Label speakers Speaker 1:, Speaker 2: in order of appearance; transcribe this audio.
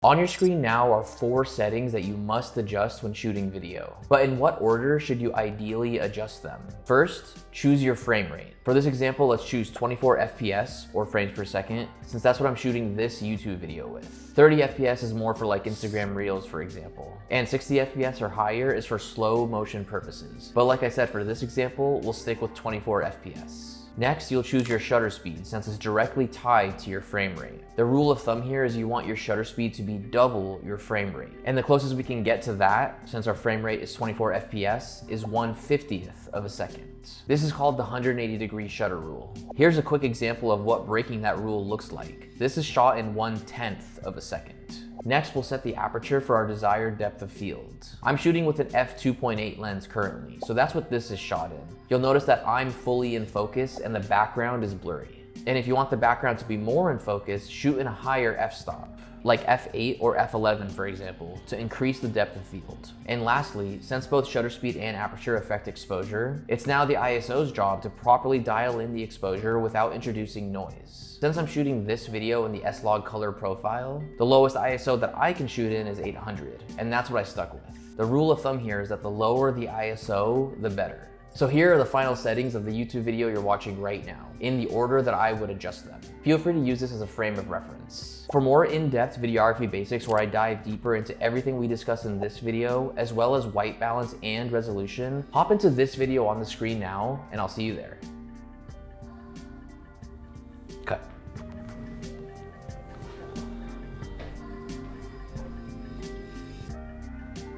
Speaker 1: On your screen now are 4 settings that you must adjust when shooting video. But in what order should you ideally adjust them? First, choose your frame rate. For this example, let's choose 24 FPS or frames per second, since that's what I'm shooting this YouTube video with. 30 FPS is more for like Instagram Reels, for example. And 60 FPS or higher is for slow motion purposes. But like I said, for this example, we'll stick with 24 FPS. Next, you'll choose your shutter speed since it's directly tied to your frame rate. The rule of thumb here is you want your shutter speed to be double your frame rate. And the closest we can get to that, since our frame rate is 24 FPS, is 1/50th of a second. This is called the 180-degree shutter rule. Here's a quick example of what breaking that rule looks like. This is shot in 1/10th of a second. Next, we'll set the aperture for our desired depth of field. I'm shooting with an f2.8 lens currently, so that's what this is shot in. You'll notice that I'm fully in focus and the background is blurry. And if you want the background to be more in focus, shoot in a higher f-stop, like f8 or f11 for example, to increase the depth of field. And lastly, since both shutter speed and aperture affect exposure, it's now the ISO's job to properly dial in the exposure without introducing noise. Since I'm shooting this video in the S-Log color profile, the lowest ISO that I can shoot in is 800, and that's what I stuck with. The rule of thumb here is that the lower the ISO, the better. So here are the final settings of the YouTube video you're watching right now, in the order that I would adjust them. Feel free to use this as a frame of reference. For more in-depth videography basics where I dive deeper into everything we discussed in this video, as well as white balance and resolution, hop into this video on the screen now, and I'll see you there.